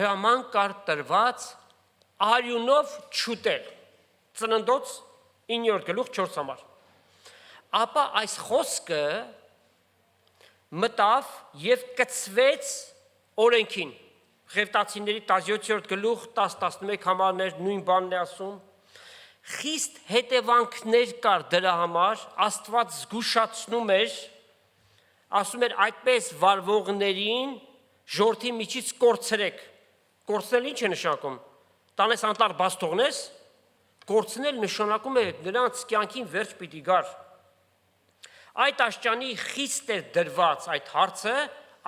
հրաման կար տրված արյունով չուտել, Ծննդոց 9:4 համար, ապա այս խոսքը մտավ և կցվեց օրենքին, Ղևտացիների 17:10-11 համարներ նույն բանն է ասում, խիստ հետևանքներ կար դրա համար, Աստված զգուշացնում էր, ասում էր այդպես վարվողներին ժողովրդի միջից կորցրեք, կորցնել ինչ է նշանակում, տանես անտառ բաց թողնես, կորցնել նշանակում է նրանց կյանքին վերջ պիտի գար, այդ աշճանի խիստ էր դրված այդ հարցը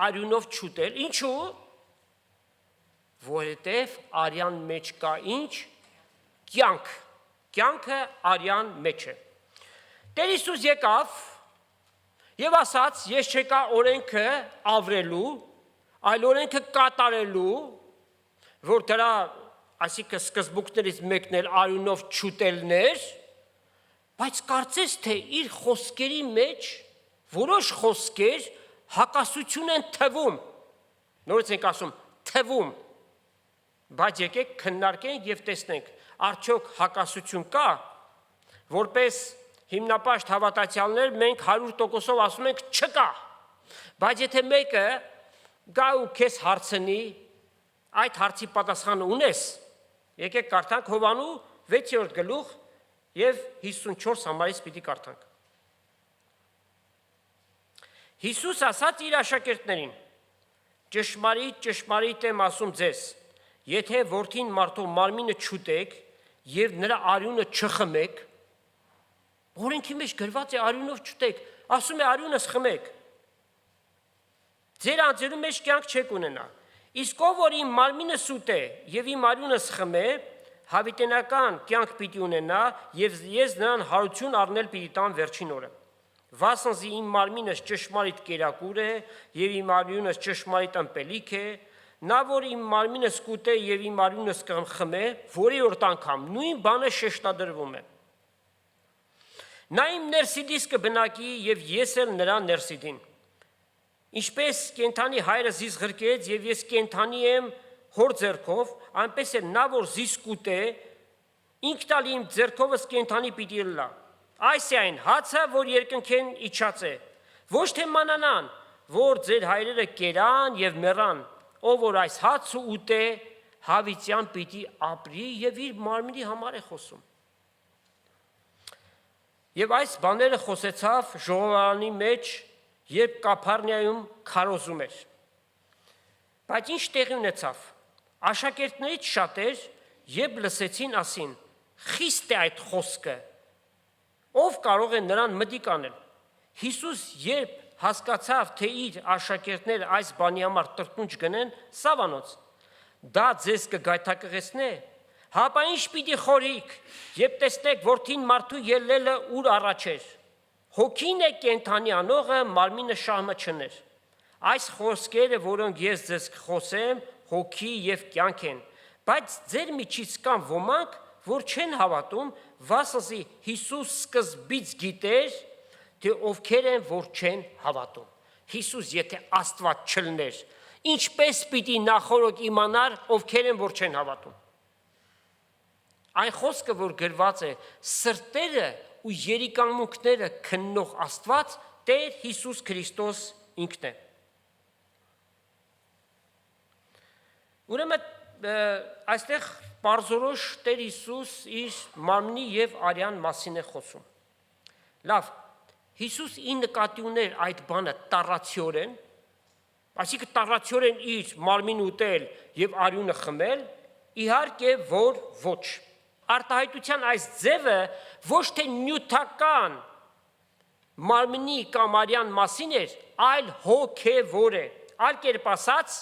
արյունով չուտել, ինչու, որովհետև արյան մեջ կա ինչ, կյանք, կյանքը արյան մեջ է, Տեր Հիսուս եկավ և ասաց, ես չեկա օրենքը ավրելու, այլ օրենքը կատարելու, որ դրա, այսինքն սկզբունքներից մեկն էլ արյունով չուտելն էր, բայց կարծես թե իր խոսքերի մեջ որոշ խոսքեր հակասություն են թվում, նորից ենք ասում, թվում, բայց եկեք քննարկենք և տեսնենք, արդյոք հակասություն կա, որպես հիմնապաշտ հավատացյալներ մենք 100%-ով ասում ենք չկա, բայց եթե մեկը գա ու քեզ հարցնի, այդ հարցի պատասխանը ունես, եկեք կարդանք Հովհաննու 6-րդ գլուխ և 54 համարից պիտի կարդանք։ Հիսուս ասաց իր աշակերտներին, ճշմարիտ եմ ասում ձեզ, եթե որդին մարդու մարմինը չուտեք և նրա արյունը չխմեք, օրենքի մեջ գրված է արյունով չուտեք, ասում է արյունս խմեք, ձեր անձերու մեջ կյանք չեք ունենա, իսկ ով որ իմ մարմինս ուտե և իմ արյունս խմե, հավիտենական կյանք պիտի ունենա և ես նրան հարություն առնել պիտի տամ վերջին օրը, վասնզի իմ մարմինս ճշմարիտ կերակուր է և իմ արյունս ճշմարիտ ըմպելիք է, նա որ իմ մարմինս կուտե և իմ արյունս կխմե, որի-որ անգամ նույն բանը շեշտադրվում է։ Նա իմ ներսիդից կբնակի և ես էլ նրա ներսիդին։ Ինչպես կենդանի հայրը զիս ղրկեց և ես կենդանի եմ հոր ձեռքով, այնպես էլ նա որ զիս կուտե, ինքն ալ իմ ձեռքովս կենդանի պիտի ըլլա։ Այս է այն հացը, որ երկնքեն իջած է, ոչ թե մանանան, որ ձեր հայրերը կերան և մեռան, ով որ այս հացը ուտե, հավիտյան պիտի ապրի և իր մարմնի համար է խոսում։ Եվ այս բաները խոսեցավ ժողովարանի մեջ, երբ Կափառնիայում քարոզում էր։ Բայց ինչ տեղի ունեցավ, աշակերտներից շատեր, երբ լսեցին ասին, խիստ է այդ խոսքը, ով կարող է նրան մտիկ անել։ Հիսուս երբ հասկացավ, թե իր աշակերտները այս բանի համար տրտունջ գնեն, սավանոց, դա ձեզ կգայթակղեցնե, հապա ինչ պիտի խորհիք, երբ տեսնեք որդին մարդու ելնելը ուր առաջ էր, հոգին է կենդանի անողը, մարմինը շահմը չներ։ Այս խոսքերը, որոնք ես ձեզ խոսեմ, հոգի և կյանք են, բայց ձեր միջից կան ոմանք, որ չեն հավատում, վասնզի Հիսուս սկզբից գիտեր, թե ովքեր են, որ չեն հավատում։ Հիսուս եթե Աստված չլներ, ինչպես պիտի նախորդ իմանար, ովքեր են, որ չեն հավատում։ Այն խոսքը, որ գրված է, սրտերը ու երիկամունքները քննող Աստված, Տեր Հիսուս Քրիստոս ինքն է։ Ուրեմն այստեղ պարզորոշ Տեր Հիսուս իր մարմնի և արյան մասին է խոսում։ Լավ, Հիսուս ի նկատի ուներ այդ բանը տառացիորեն, այսինքն տառացիորեն իր մարմին ուտել և արյունը խմել, իհարկե որ ոչ։ Արտահայտության այս ձևը ոչ թե նյութական մարմնի կամ արյան մասին էր, այլ հոգևոր է։ Այլ կերպ ասած,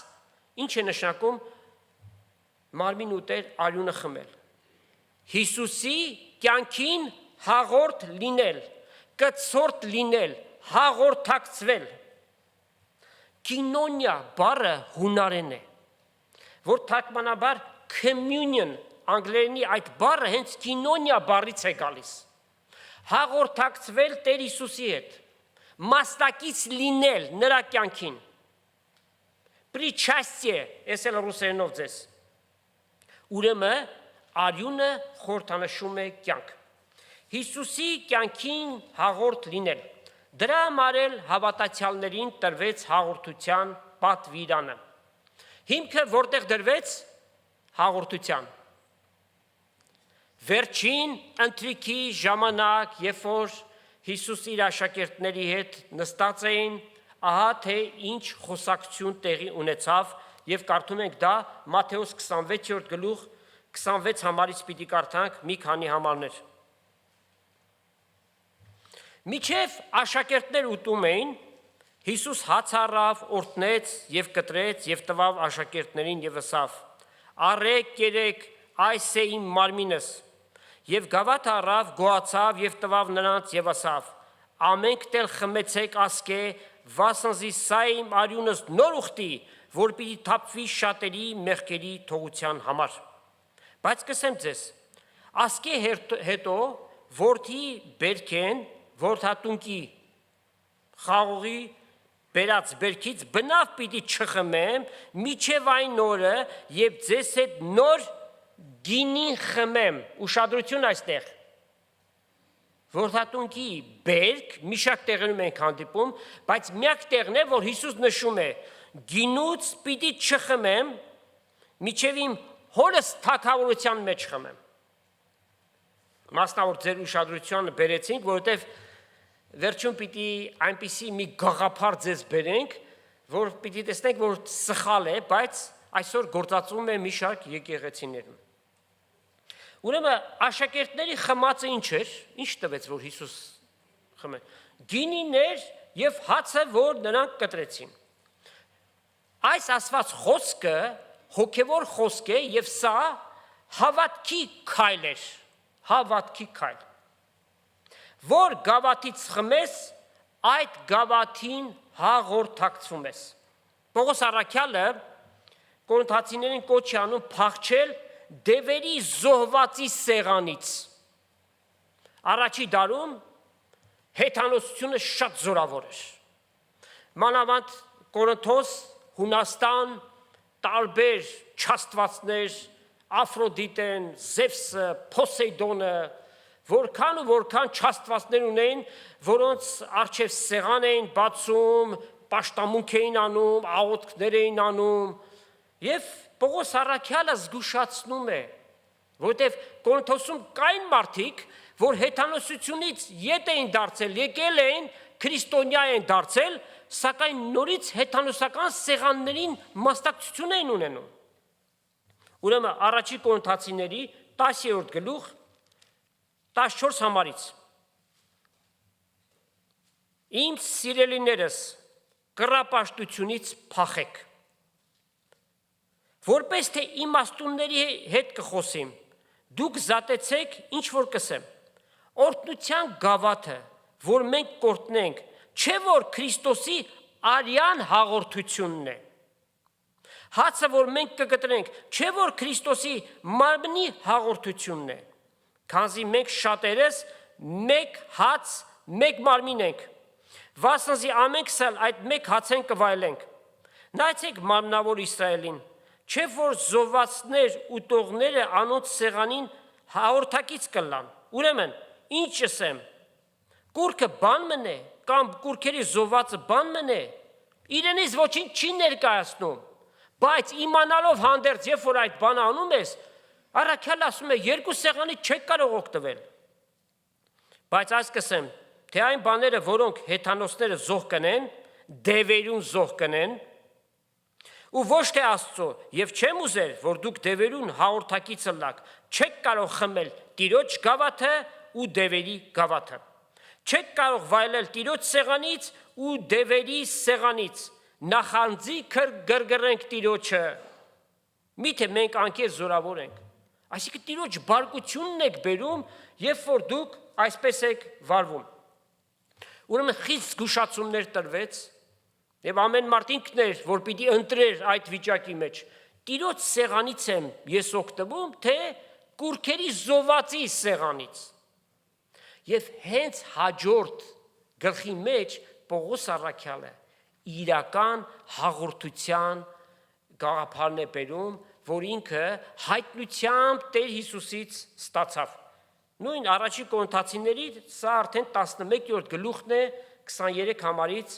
ինչ է նշանակում մարմին ուտել, արյունը խմել։ Հիսուսի կյանքին հաղորդ լինել, կցորդ լինել, հաղորդակցվել։ Կինոնիա բառը հունարեն է, որ թարգմանաբար communion, անգլերենի այդ բառը հենց կինոնիա բառից է գալիս։ Հաղորդակցվել Տեր Հիսուսի հետ, մասնակից լինել նրա կյանքին։ Причастие, ես էլ ռուսերենով ձեզ։ Ուրեմն արյունը խորհրդանշում է կյանք։ Հիսուսի կյանքին հաղորդ լինել։ Դրա համար էլ հավատացյալներին տրվեց հաղորդության պատվիրանը։ Հիմքը որտեղ դրվեց հաղորդության։ Վերջին ընթրիքի ժամանակ, երբ որ Հիսուս իր աշակերտների հետ նստած էին, ահա թե ինչ խոսակցություն տեղի ունեցավ, եւ կարդում ենք դա Մատթեոս 26-րդ գլուխ 26 համարից պիտի կարդանք մի քանի համարներ։ Միջև աշակերտներ ուտում էին, Հիսուս հաց առավ, օրհնեց եւ կտրեց եւ տվավ աշակերտներին եւ ասավ. «Առեք, կերեք, այս է իմ մարմինս»։ Եվ գավաթ առավ, գոհացավ եւ տվավ նրանց եւ ասավ. «Ամենք տել խմեցեք ասկե, վասնզի սա իմ արյունս նոր ուխտի, որ պիտի թափվի շատերի մեղքերի թողության համար»։ Բայց կսեմ ձեզ, ասկե հետո որդի բերքեն, որդատունկի խաղողի բերած բերքից բնավ պիտի չխմեմ, միջև այն օրը, երբ ձեզ հետ նոր գինին խմեմ, ուշադրություն այստեղ։ Որդատունկի բերք, մի շարք տեղերում ենք հանդիպում, բայց միակ տեղն է, որ Հիսուս նշում է, գինուց պիտի չխմեմ, միջև իմ հորս թագավորության մեջ խմեմ։ Մասնավոր ձեր ուշադրությունը բերեցինք, որովհետև վերջում պիտի այնպիսի մի գաղափար ձեզ բերենք, որ պիտի տեսնենք, որ սխալ է, բայց այսօր գործածվում է մի շարք եկեղեցիներում։ Ուրեմն աշակերտների խմածը ինչ էր, ինչ տվեց, որ Հիսուս խմե։ Գինիներ եւ հացը, որ նրանք կտրեցին։ Այս ասված խոսքը հոգևոր խոսք է եւ սա հավատքի քայլ էր, հավատքի քայլ։ Որ գավաթից խմես, այդ գավաթին հաղորդակցվում ես։ Պողոս առաքյալը Կորինթացիներին կոչ է անում փախչել դևերի զոհվածի սեղանից։ Առաջի դարում հեթանոսությունը շատ զորավոր էր։ Մանավանդ Կորինթոս, Հունաստան, տարբեր չաստվածներ, Աֆրոդիտեն, Զևսը, Փոսեյդոնը, որքան չաստվածներ ունեին, որոնց առջև սեղան էին բացում, պաշտամունք էին անում, աղոթքներ էին անում, եւ Պողոս առաքյալը զգուշացնում է, որտեվ Կորինթոսում կային մարդիկ, որ հեթանոսությունից ետ էին դարձել, եկել էին, քրիստոնյա են դարձել, սակայն նորից հեթանոսական սեղաններին մասնակցություն էին ունենում։ Ուրեմն առաջի Կորինթացիների 10-րդ գլուխ 14 համարից Իմ սիրելիներս, կռապաշտությունից փախեք, որպես թե իմաստունների հետ կխոսեմ, դուք զատեցեք, ինչ որ կսեմ, օրհնության գավաթը, որ մենք կորտնենք, չէ որ Քրիստոսի արյան հաղորդությունն է, հացը, որ մենք կկտրենք, չէ որ Քրիստոսի մարմնի հաղորդությունն է, քանզի մենք շատերս մեկ հաց, մեկ մարմին ենք, վասնզի ամենքս էլ այդ մեկ հացեն կվայելենք։ Նայեցեք մարմնավոր Իսրայելին, չէ որ զոհվածներ ուտողները անոնց սեղանին հաղորդակից կլան։ Ուրեմն, ինչ ասեմ, կուրքը բան մնե, կամ կուրքերի զոհվածը բան մնե, իրենից ոչինչ չի ներկայացնում, բայց իմանալով հանդերձ, երբ որ այդ բանը անում ես, առաքյալը ասում է, երկու սեղանից չեք կարող օգտվել։ Բայց այս կսեմ, թե այն բաները, որոնք հեթանոսները զոհ կնեն, դևերուն զոհ կնեն, ու ոչ թե Աստծո, եւ չեմ ուզեր, որ դուք դևերուն հաղորդակիցը լաք, չեք կարող խմել Տիրոջ գավաթը ու դևերի գավաթը։ Չեք կարող վայելել Տիրոջ սեղանից ու դևերի սեղանից, նախանձի գրգռենք Տիրոջը։ Միթե մենք անկես զորավոր ենք։ Այսինքն Տիրոջ բարկությունն եք բերում, երբ որ դուք այսպես եք վարվում։ Ուրեմն խիստ զգուշացումներ տրվեց, եւ ամեն մարդ ինքն էր, որ պիտի ընտրեր այդ վիճակի մեջ։ Տիրոջ սեղանից եմ ես օգտվում, թե կուրքերի զոհվածի սեղանից։ Եվ հենց հաջորդ գլխի մեջ Պողոս առաքյալը իրական հաղորդության գաղափարն է բերում, որ ինքը հայտնությամբ Տեր Հիսուսից ստացավ։ Նույն առաջի Կորինթացիների սա արդեն 11-րդ գլուխն է 23 համարից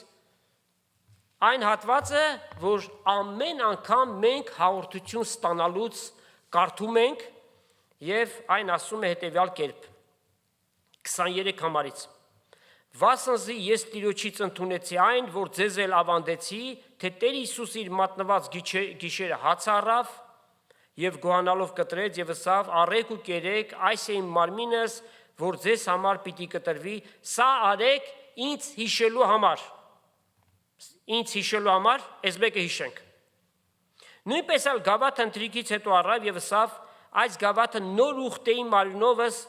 այն հատվածը, որ ամեն անգամ մենք հաղորդություն ստանալուց կարդում ենք եւ այն ասում է հետեւյալ կերպ 23 համարից Վասնզի ես Տիրոջից ընդունեցի այն, որ ձեզ էլ ավանդեցի, թե Տեր Հիսուս իր մատնված գիշերը հաց առավ եւ գոհանալով կտրեց եւ ասավ. «Առեք ու կերեք, այս է իմ մարմինս, որ ձեզ համար պիտի կտրվի, սա արեք ինձ հիշելու համար»։ Ինձ հիշելու համար, այս մեկը հիշենք։ Նույնպես էլ գավաթը ընթրիքից հետո առավ եւ ասավ. «Այս գավաթը նոր ուխտեի մարմինովս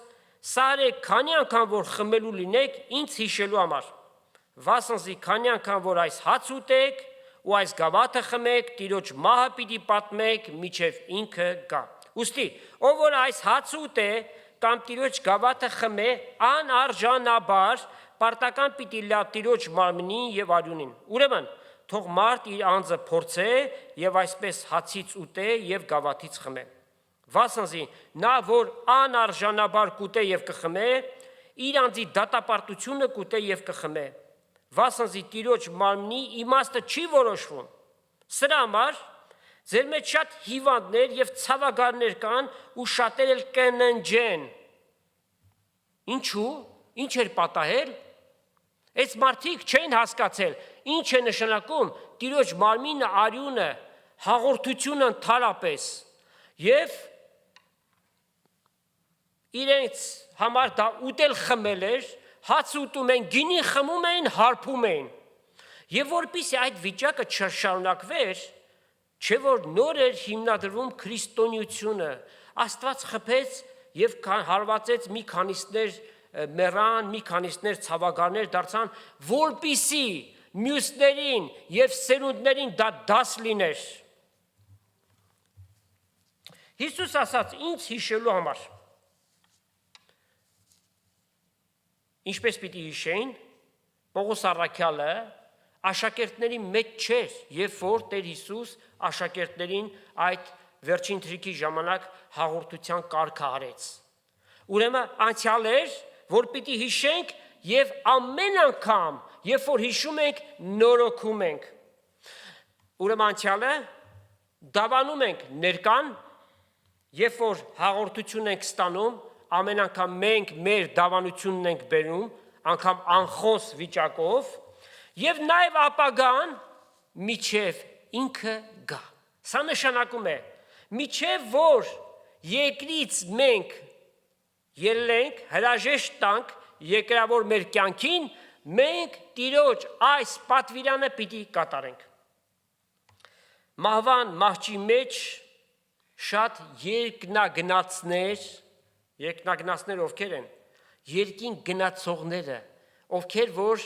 Սա արեք քանի անգամ որ խմելու լինեք ինձ հիշելու համար, վասնզի քանի անգամ որ այս հաց ուտեք ու այս գավաթը խմեք, Տիրոջ մահը պիտի պատմեք, մինչև ինքը գա։ Ուստի, ով որ այս հաց ուտե կամ Տիրոջ գավաթը խմե, անարժանաբար պարտական պիտի լա Տիրոջ մարմնին եւ արյունին։ Ուրեմն, թող մարդ իր անձը փորձե եւ այսպես հացից ուտե եւ գավաթից խմե։ Վասնզի նա որ անարժանաբար կուտե եւ կխմե, իր անձի դատապարտությունը կուտե եւ կխմե։ Վասնզի Տիրոջ մարմնի իմաստը չի որոշվում։ Սրա համար ձեր մեջ շատ հիվանդներ եւ ցավագարներ կան ու շատեր էլ կննջեն։ Ինչու՞։ Ինչ էր պատահել։ Այս մարդիկ չեն հասկացել ինչ է նշանակում Տիրոջ մարմինը, արյունը, հաղորդությունը ընդհանրապես եւ իրենց համար դա ուտել խմել էր, հաց ուտում են, գինի խմում էին, հարբում էին։ Եվ որպեսզի այդ վիճակը չշարունակվեր, չէ որ նոր էր հիմնադրվում քրիստոնեությունը, Աստված խփեց եւ հարվածեց մի քանիսներ մեռան, մի քանիսներ ցավագարներ դարձան, որպեսզի մյուսներին եւ սերունդներին դա դաս լիներ։ Հիսուս ասաց ինձ հիշելու համար։ Ինչպես պիտի հիշեին, Պողոս առաքյալը աշակերտների մեջ չէր, երբ որ Տեր Հիսուս աշակերտներին այդ վերջին թրիքի ժամանակ հաղորդության կարգը արեց։ Ուրեմն անցյալ էր, որ պիտի հիշենք եւ ամեն անգամ, երբ որ հիշում ենք, նորոգում ենք։ Ուրեմն անցյալը դավանում ենք ներկան, երբ որ հաղորդություն ենք ստանում, ամեն անգամ մենք մեր դավանությունն ենք բերում, անգամ անխոս վիճակով, եւ նաեւ ապագան միջև ինքը գա։ Սա նշանակում է, միջև որ երկրից մենք ելենք, հրաժեշտ տանք երկրավոր մեր կյանքին, մենք Տիրոջ այս պատվիրանը պիտի կատարենք։ Մահվան մահճի մեջ շատ երկնագնացներ ովքեր են, երկին գնացողները, ովքեր որ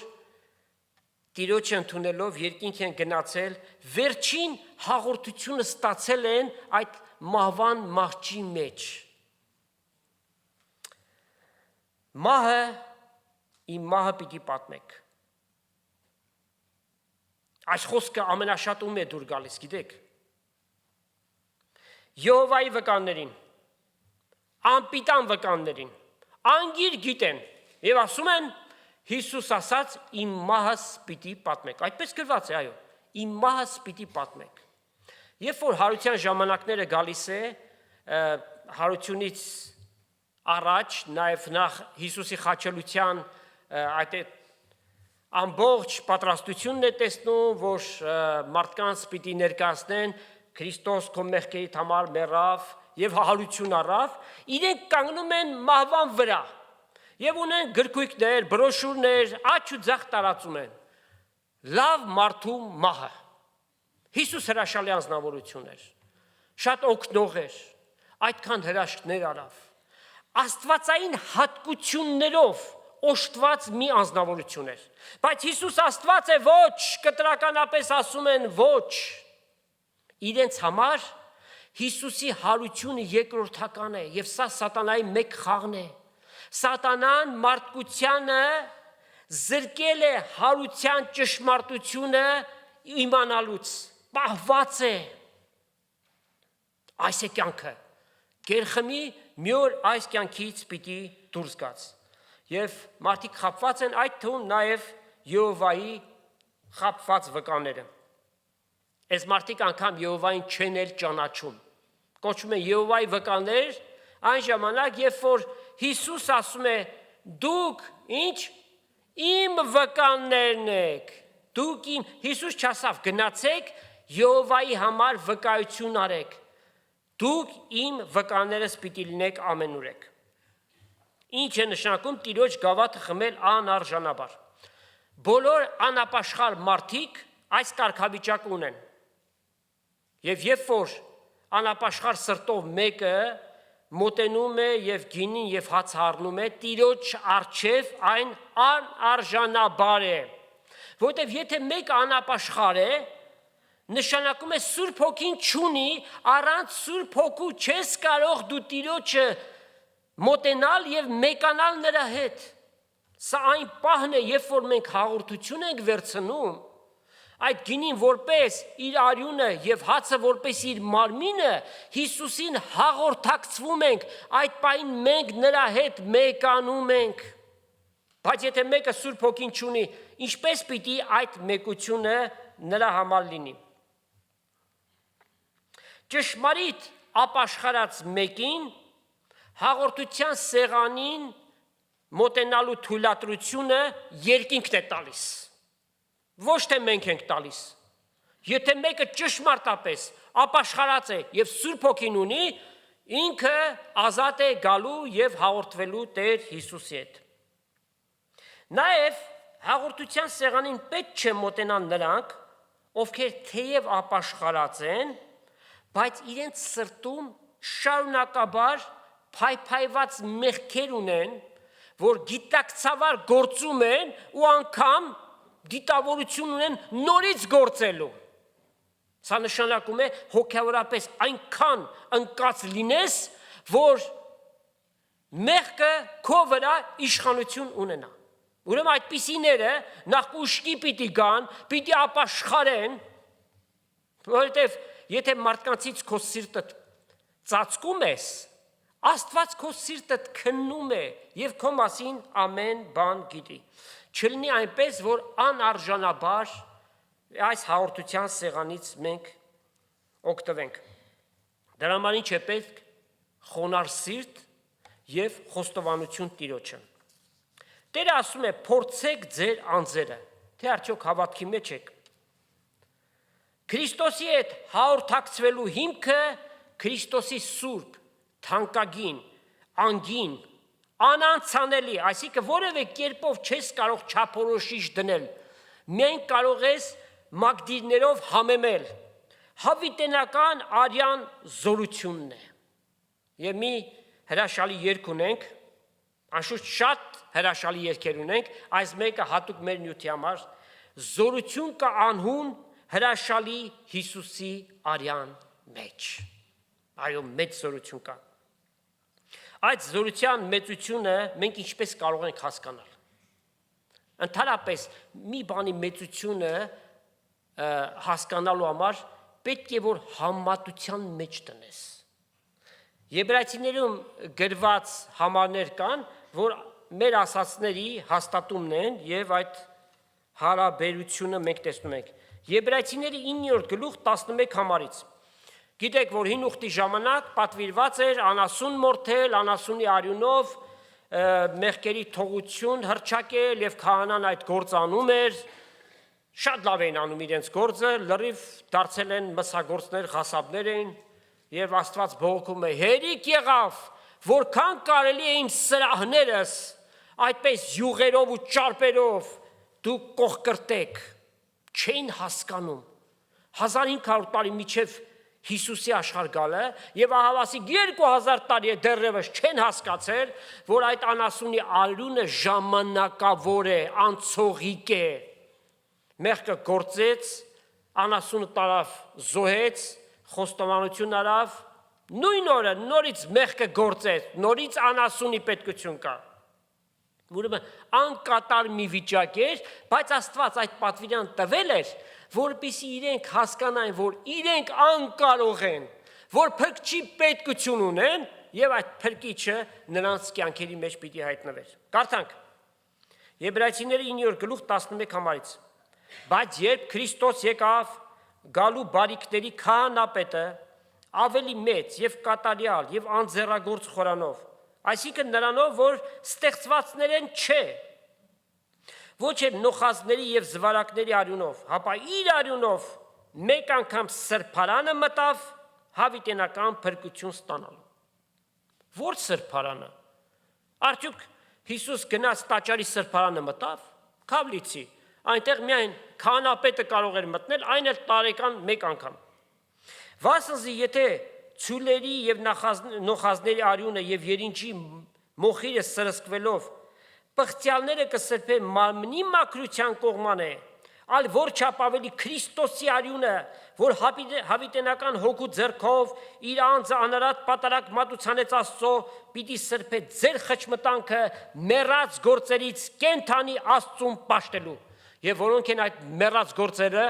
Տիրոջը ընդունելով երկինք են գնացել, վերջին հաղորդությունը ստացել են այդ մահվան մահճի մեջ։ Մահը, իմ մահը պիտի պատմեք։ Այս խոսքը ամենաշատ ում է դուր գալիս, գիտեք։ Եհովայի վկաններին, անպիտան վկաններին, անգիր գիտեն եւ ասում են Հիսուս ասաց իմ մահս պիտի պատմեք։ Այդպես գրված է, այո, իմ մահս պիտի պատմեք։ Երբ որ հարության ժամանակները գալիս է, հարությունից առաջ նաեւ նախ Հիսուսի խաչելության այդ ամբողջ պատրաստությունն է տեսնում, որ մարդկանց պիտի ներկայացնեն Քրիստոս քո մեղքերիդ համար մեռավ եւ հարություն առավ, իրենք կանգնում են մահվան վրա եւ ունեն գրքույկներ, բրոշուրներ, աջ ու ձախ տարածում են։ Լավ մարդու մահը։ Հիսուս հրաշալի անձնավորություն էր, շատ օգնող էր, այդքան հրաշքներ արավ։ Աստվածային հատկություններով օժտված մի անձնավորություն էր։ Բայց Հիսուս Աստված է, ոչ, կտրականապես ասում են ոչ։ Իրենց համար Հիսուսի հարությունը երկրորդական է եւ սա սատանայի մեկ խաղն է։ Սատանան մարդկությանը զրկել է հարության ճշմարտությունը իմանալուց, պահված է։ Այս է կյանքը։ Գերխմի մի օր այս կյանքից պիտի դուրս գաց։ Եվ մարդիկ խապված են այդ թվում նաև Եհովայի խապված վկաները։ Այս մարդիկ անգամ Եհովային չեն էլ ճանաչում։ Կոչվում է Եհովայի վկաներ, այն ժամանակ, երբ որ Հիսուս ասում է. «Դուք ինչ իմ վկաններն եք»։ Դուք իմ Հիսուս չասավ գնացեք Եհովայի համար վկայություն արեք։ Դուք իմ վկաներս պիտի լինեք ամենուրեք։ Ինչ է նշանակում Տիրոջ գավաթը խմել անարժանաբար։ Բոլոր անապաշխար մարդիկ այս կարգավիճակը ունեն։ Եվ երբ որ անապաշխար սրտով մեկը մոտենում է եւ գինին եւ հաց առնում է, Տիրոջ առջև այն անարժանաբար է։ Որտեւ եթե մեկը անապաշխար է, նշանակում է Սուրբ Հոգին չունի, առանց Սուրբ Հոգու չես կարող դու Տիրոջը մոտենալ եւ մեկանալ նրա հետ։ Սա այն պահն է, երբ որ մենք հաղորդություն ենք վերցնում, այդ գինին որպես իր արյունը եւ հացը որպես իր մարմինը Հիսուսին հաղորդակցվում ենք, այդ պահին մենք նրա հետ մեկանում ենք։ Բայց եթե մեկը Սուրբ Հոգին չունի, ինչպես պիտի այդ մեկությունը նրա համար լինի։ Ճշմարիտ ապաշխարած մեկին հաղորդության սեղանին մոտենալու թույլատրությունը երկինքն է տալիս։ Ոչ թե մենք ենք տալիս։ Եթե մեկը ճշմարտապես ապաշխարած է եւ Սուրբ Հոգին ունի, ինքը ազատ է գալու եւ հաղորդվելու Տեր Հիսուսի հետ։ Նաեւ հաղորդության սեղանին պետք չէ մոտենան նրանք, ովքեր թեև ապաշխարած են, բայց իրենց սրտում շարունակաբար փայփայված մեղքեր ունեն, որ գիտակցաբար գործում են ու անգամ դիտավորություն ունեն նորից գործելու։ Սա նշանակում է հոգևորապես այնքան ընկած լինես, որ մեղքը քո վրա իշխանություն ունենա։ Ուրեմն այդպիսիները նախ ուշքի պիտի գան, պիտի ապաշխարեն, որովհետև եթե մարդկանցից քո սիրտը ծածկում ես, Աստված քո սիրտը քննում է եւ քո մասին ամեն բան գիտի։ Չլինի այնպես, որ անարժանաբար այս հաղորդության սեղանից մենք օգտվենք։ Դրա համար ինչ է պետք խոնարհ սիրտ եւ խոստովանություն Տիրոջը։ Տերը ասում է. «Փորձեք ձեր անձերը, թե արդյոք հավատքի մեջ եք»։ Քրիստոսի հետ հաղորդակցվելու հիմքը Քրիստոսի սուրբ, թանկագին, անգին, անանցանելի, այսինքն որևէ կերպով չես կարող չափորոշիչ դնել, միայն կարող ես մագդիրներով համեմել, հավիտենական արյան զորությունն է։ Եվ մի հրաշալի երգ ունենք, անշուշտ շատ հրաշալի երգեր ունենք, այս մեկը հատուկ մեր նյութի համար, զորություն կա անհուն հրաշալի Հիսուսի արյան մեջ։ Այո, մեծ զորություն կա։ Այդ զորության մեծությունը մենք ինչպես կարող ենք հասկանալ։ Ընդհանրապես մի բանի մեծությունը հասկանալու համար պետք է որ համատության մեջ տնես։ Եբրայեցիներում գրված համարներ կան, որ մեր ասածների հաստատումն են եւ այդ հարաբերությունը մենք տեսնում ենք։ Եբրայեցիների 9-րդ գլուխ 11 համարից։ Գիտեք, որ հին ուխտի ժամանակ պատվիրված էր անասուն մորթել, անասունի արյունով մեղքերի թողություն հռչակել եւ քահանան այդ գործը անում էր։ Շատ լավ էին անում իրենց գործը, լրիվ դարձել են մսագործներ, ղասաբներ էին եւ Աստված բողոքում է. «Հերիք եղավ, որքան կարելի է իմ սրահներս այդպես յուղերով ու ճարպերով դուք կողկրտեք»։ Չէին հասկանում 1500 տարի միջև Հիսուսի աշխարհ գալը եւ ահավասիկ 2000 տարի է դեռևս չեն հասկացել, որ այդ անասունի արյունը ժամանակավոր է, անցողիկ է։ Մեղքը գործեց, անասունը տարավ զոհեց, խոստովանություն արավ, նույն օրը նորից մեղքը գործեց, նորից անասունի պետքություն կա։ Ուրեմն անկատար մի վիճակ էր, բայց Աստված այդ պատվիրան տվել էր, որպեսզի իրենք հասկանային, որ իրենք անկարող են, որ փրկչի պետքություն ունեն, եւ այդ փրկիչը նրանց կյանքերի մեջ պիտի հայտնվեր։ Կարդանք Եբրայեցիների 9:11 Բայց երբ Քրիստոս եկավ գալու բարիքների քահանապետը ավելի մեծ եւ կատարյալ եւ անձեռագործ խորանով, այսինքն նրանով, որ ստեղծվածներեն չէ, ոչ էլ նոխազների եւ զվարակների արյունով, հապա իր արյունով մեկ անգամ սրբարանը մտավ հավիտենական փրկություն ստանալու։ Որ սրբարանը։ Արդյոք Հիսուս գնաց տաճարի սրբարանը մտավ, Քավլիցի, այնտեղ միայն քահանապետը կարող էր մտնել, այն էլ տարեկան մեկ անգամ։ Վասնզի եթե ցուլերի եւ նոխազների արյունը եւ երինչի մոխիրը սրսկվելով պղծյալները կսրբեն մարմնի մաքրության կողմանը, ալ որ չափ ավելի Քրիստոսի արյունը, որ հավիտենական հոգու ձեռքով իր անձը անարատ պատարակ մատուցանեց Աստծո, պիտի սրբե ձեր խճմտանքը մեռած գործերից կենթանի Աստծուն պաշտելու։ Եվ որոնք են այդ մեռած գործերը,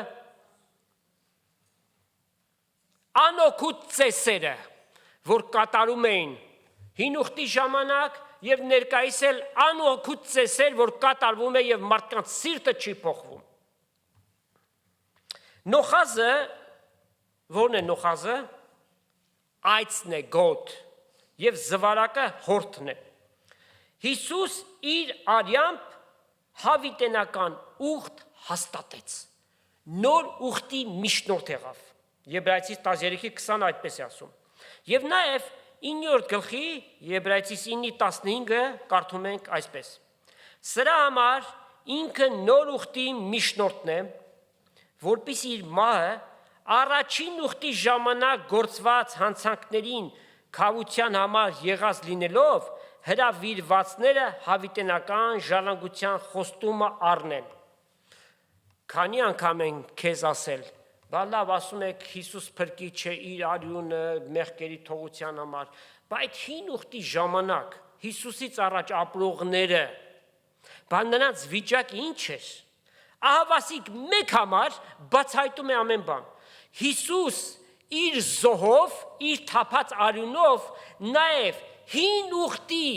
անօգուտ ծեսերը, որ կատարում էին հին ուխտի ժամանակ եւ ներկայիս էլ անօգուտ ծեսեր, որ կատարվում է եւ մարդկանց սիրտը չի փոխվում։ Նոխազը, որն է նոխազը, այծն է գոտ եւ զվարակը հորթն է։ Հիսուս իր արյամբ հավիտենական ուխտ հաստատեց, նոր ուխտի միջնորդ եղավ։ Եբրայեցիս 13:20 այդպես է ասում։ Եվ նաև 9-րդ գլխի Եբրայեցիս 9:15 կարդում ենք այսպես. Սրա համար ինքը նոր ուխտի միջնորդն է, որպեսզի իր մահը առաջին ուխտի ժամանակ գործված հանցանքներին քավության համար եղած լինելով հրավիրվածները հավիտենական ժառանգության խոստումը առնեն։ Քանի անգամ են քեզ ասել, բա լավ ասում եք Հիսուս փրկիչ է իր արյունը մեղքերի թողության համար, բայց հին ուխտի ժամանակ Հիսուսից առաջ ապրողները, բա նրանց վիճակը ինչ էր։ Ահավասիկ մեկ համար բացահայտում է ամեն բան։ Հիսուս իր զոհով, իր թափած արյունով նաև հին ուխտի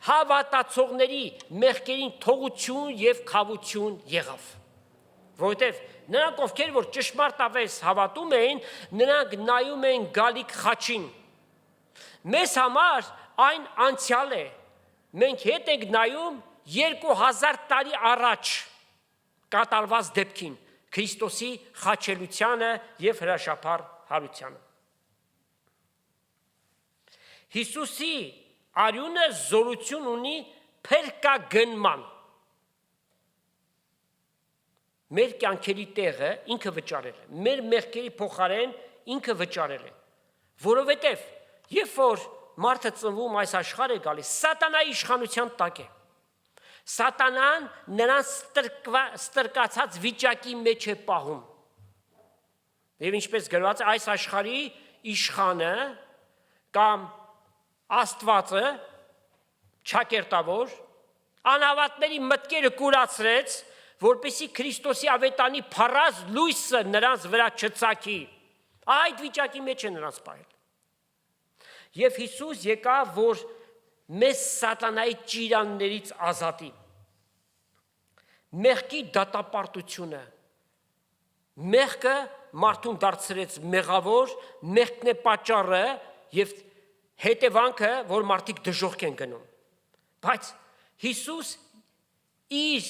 հավատացողների մեղքերին թողություն եւ քավություն եղավ։ Որովհետև նրանք, ովքեր որ ճշմարտապես հավատում էին, նրանք նայում էին գալիք խաչին։ Մեզ համար այն անցյալ է։ Մենք հետ ենք նայում 2000 տարի առաջ կատարված դեպքին, Քրիստոսի խաչելությանը եւ հրաշափառ հարությանը։ Հիսուսի արյունը զորություն ունի փրկագնման։ Մեր կյանքերի տեղը ինքը վճարել է, մեր մեղքերի փոխարեն ինքը վճարել է, որովհետև երբ որ մարդը ծնվում այս աշխարհ է գալիս, սատանայի իշխանության տակ է։ Սատանան նրան ստրկացած վիճակի մեջ է պահում։ Եվ ինչպես գրված է, այս աշխարհի իշխանը կամ Աստվածը ճակերտավոր անհավատների մտքերը կուրացրեց, որպեսզի Քրիստոսի ավետանի փառած լույսը նրանց վրա չծագի։ Այդ վիճակի մեջ է նրանց պահել։ Եվ Հիսուս եկավ, որ մեզ սատանայի ճիրաններից ազատի։ Մեղքի դատապարտությունը, մեղքը մարդուն դարձրեց մեղավոր, մեղքն է պատճառը եւ հետևանքը, որ մարդիկ դժոխք են գնում։ Բայց Հիսուս իր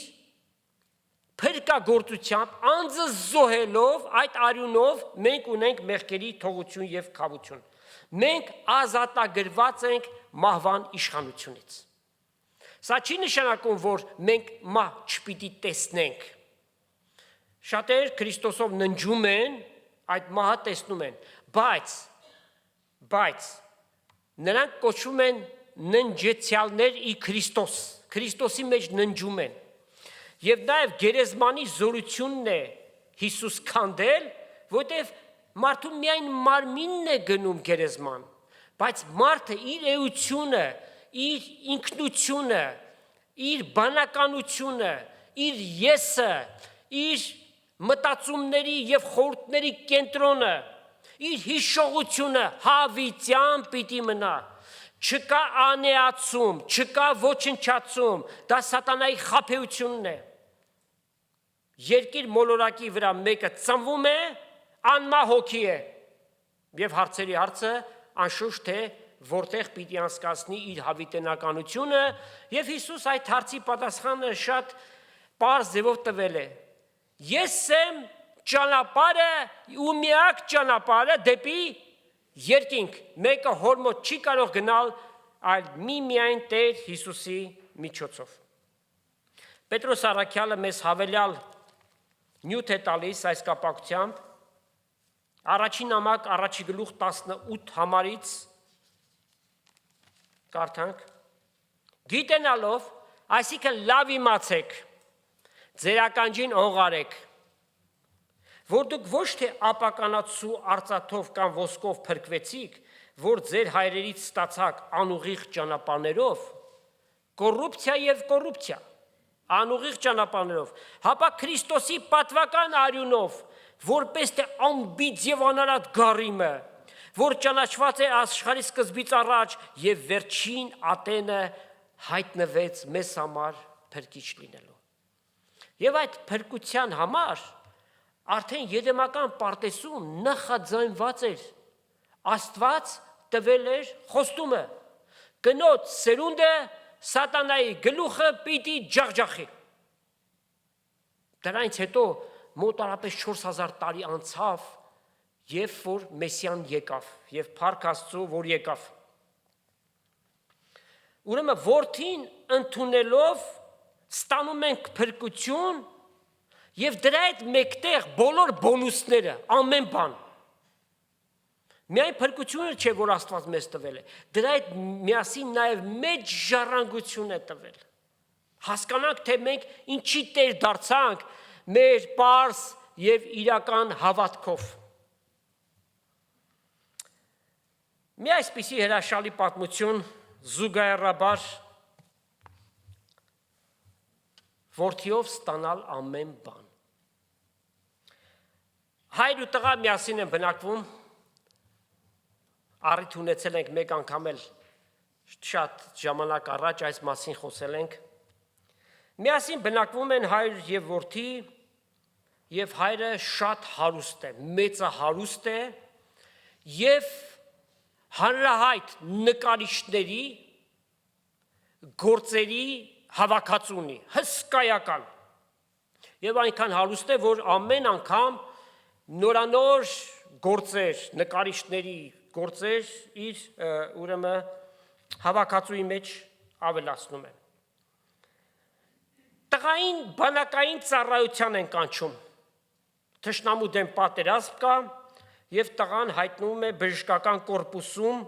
փրկագործությամբ անձը զոհելով այդ արյունով մենք ունենք մեղքերի թողություն եւ քավություն։ Մենք ազատագրված ենք մահվան իշխանությունից։ Սա չի նշանակում, որ մենք մահ չպիտի տեսնենք։ Շատեր Քրիստոսով ննջում են, այդ մահը տեսնում են, բայց նրանք կոչվում են ննջեցյալներ ի Քրիստոս, Քրիստոսի մեջ ննջում են։ Եվ նաև գերեզմանի զորությունն է Հիսուս քանդել, որտեղ մարդու միայն մարմինն է գնում գերեզման, բայց մարդը իր էությունը, իր ինքնությունը, իր բանականությունը, իր եսը, իր մտածումների եւ խորհուրդների կենտրոնը իր հիշողությունը հավիտյան պիտի մնա, չկա անեացում, չկա ոչնչացում, դա սատանայի խաբեությունն է, երկիր մոլորակի վրա մեկը ծնվում է, անմա հոգի է, և հարցերի հարցը անշուշտ թե որտեղ պիտի անցկացնի իր հավիտենականությունը, և Հիսուս այդ հարցի պատասխանը շատ պարզ ձևով տվել է, ես եմ ճանապարհը ու միակ ճանապարհը դեպի երկինք, մեկը հոր մոտ չի կարող գնալ, այլ միայն Տեր Հիսուսի միջոցով։ Պետրոս առաքյալը մեզ հավելյալ նյութ է տալիս այս կապակցությամբ, առաջին նամակ առաջի գլուխ 18 համարից կարդանք. գիտենալով, այսինքն լավ իմացեք, ձեր ականջին օղարեք, որ դուք ոչ թե ապականացու արծաթով կամ ոսկով փրկվեցիք, որ ձեր հայրերից ստացաք անուղիղ ճանապարհներով, կոռուպցիա եւ կոռուպցիա, անուղիղ ճանապարհներով, հապա Քրիստոսի պատվական արյունով, որպես թե անբիծ եւ անարատ գառիմը, որ ճանաչված է աշխարհի սկզբից առաջ եւ վերջին ատենը հայտնվեց մեզ համար փրկիչ լինելու։ Եվ այդ փրկության համար արդեն եդեմական պարտեզում նախաձայնված էր, Աստված տվել էր խոստումը, կնոջ սերունդը սատանայի գլուխը պիտի ջախջախի։ Դրանից հետո մոտարապես 4000 տարի անցավ, և որ Մեսիան եկավ, և փառք Աստծու, որ եկավ։ Ուրեմն որդին ընդունելով ստանում ենք փրկություն և դրա հետ մեկտեղ բոլոր բոնուսները, ամեն բան։ Միայն փրկությունը չէ, որ Աստված մեզ տվել է, դրա հետ միասին նաև մեծ ժառանգություն է տվել։ Հասկանանք, թե մենք ինչի տեր դարձանք մեր պարզ և իրական հավատքով։ Մի այսպիսի հրաշալի պատմություն զուգահեռաբար որդիով ստանալ ամեն բան։ Հայր ու տղա միասին են բնակվում, առիթ ունեցել ենք մեկ անգամ էլ շատ ժամանակ առաջ այս մասին խոսել ենք, միասին բնակվում են հայր և որդի, և հայրը շատ հարուստ է, մեծահարուստ է և հանրահայտ նկարիչների գործերի հավաքած ունի, հսկայական, և այնքան հարուստ է, որ ամեն անգամ նորանոր գործեր, նկարիչների գործեր իր ուրեմն հավաքածուի մեջ ավելացնում է։ Տղային բանակային ծառայության են կանչում, թշնամու դեմ պատերազմ կա, և տղան հայտնվում է բժշկական կորպուսում,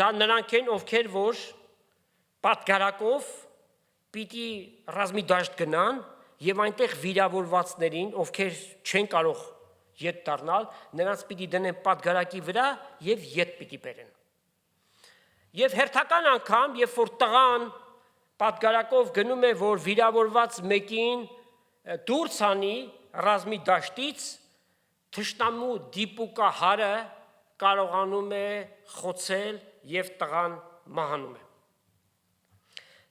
դա նրանք են, ովքեր որ պատգարակով պիտի ռազմի դաշտ գնան և այնտեղ վիրավորվածներին, ովքեր չեն կարող ետ դառնալ, նրանց պիտի դնեն պատգարակի վրա և ետ պիտի բերեն։ Եվ հերթական անգամ, երբ որ տղան պատգարակով գնում է, որ վիրավորված մեկին դուրս անի ռազմի դաշտից, թշնամու դիպուկահարը կարողանում է խոցել և տղան մահանում է։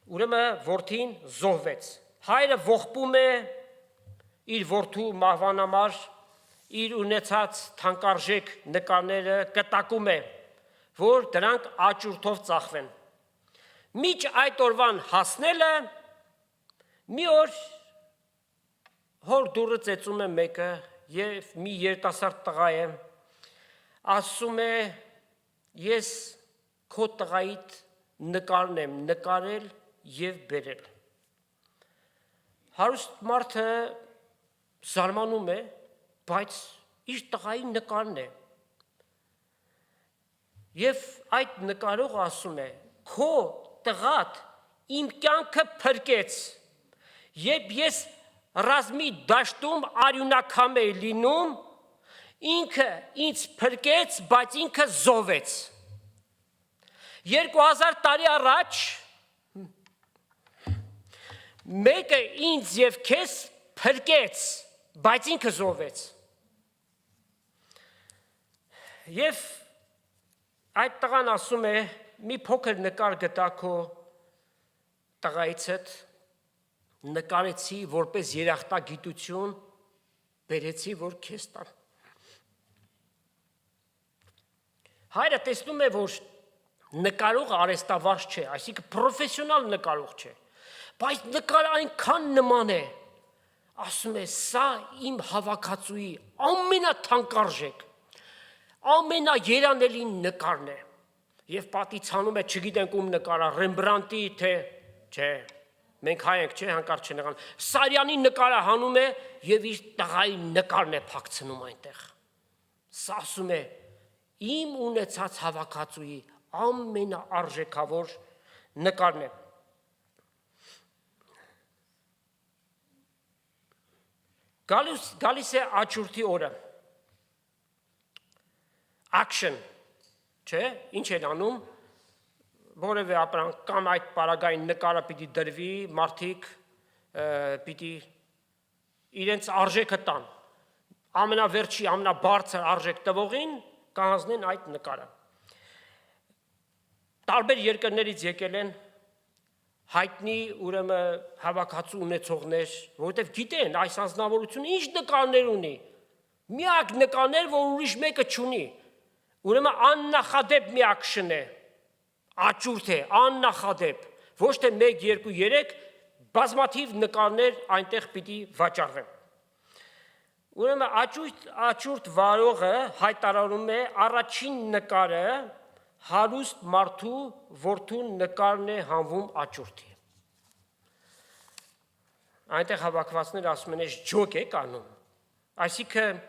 Ուրեմն որդին զոհվեց, հայրը ողբում է իր որդու մահվան համար, իր ունեցած թանկարժեք նկարները կտակում է, որ դրանք աճուրդով ծախվեն։ Մինչ այդ օրվան հասնելը, մի օր հոր դուռը ծեծում է մեկը և մի երիտասարդ տղա է, ասում է, ես քո տղայիդ նկարն եմ նկարել և բերել։ Հարուստ մարդը զարմանում է, բայց իր տղայի նկարն է։ Եվ այդ նկարողը ասում է, քո տղատ իմ կյանքը փրկեց, երբ ես ռազմի դաշտում արյունակամ էի լինում, ինքը ինձ փրկեց, բայց ինքը զոհվեց։ 2000 տարի առաջ մեկը ինձ և քեզ փրկեց, բայց ինքը զոհվեց։ Եվ այդ տղան ասում է, մի փոքր նկար գտա քո տղայից հետ, նկարեցի որպես երախտագիտություն, բերեցի, որ քեզ տամ։ Հայրը տեսնում է, որ նկարողը արհեստավարժ չէ, այսինքն պրոֆեսիոնալ նկարող չէ, բայց նկարը այնքան նման է, ասում է, սա իմ հավաքածուի ամենաթանկարժեք, ամենաերանելի նկարն է, և պատից հանում է, չգիտենք ում նկարա, Ռեմբրանտի, թե, չէ, մենք հայ ենք, չէ, հանկարծ չնեղան, Սարյանի նկարը հանում է և իր տղայի նկարն է փակցնում այնտեղ, սա ասում է, իմ ունեցած հավաքածուի ամենաարժեքավոր նկարն է։ Գալիս է աչուրդի օրը, action, չէ, ինչ են անում, որևէ ապրանք կամ այդ պարագային նկարը պիտի դրվի, մարդիկ պիտի իրենց արժեքը տան, ամենավերջի, ամենաբարձր արժեք տվողին կհանձնեն այդ նկարը։ Տարբեր երկրներից եկել են հայտնի ուրեմն հավաքածու ունեցողներ, որովհետև գիտեն այս անձնավորությունը ինչ նկարներ ունի, միակ նկարներ, որ ուրիշ մեկը չունի, ուրեմն աննախադեպ մի action է, աճուրդ է, աննախադեպ, ոչ թե 1, 2, 3, բազմաթիվ նկարներ այնտեղ պիտի վաճառվեն։ Ուրեմն աճուրդ վարողը հայտարարում է առաջին նկարը հարուստ մարդու որդու նկարն է հանվում աճուրդի։ Այնտեղ հավաքվածները ասում են, ես ջոկ եք անում, այսինքն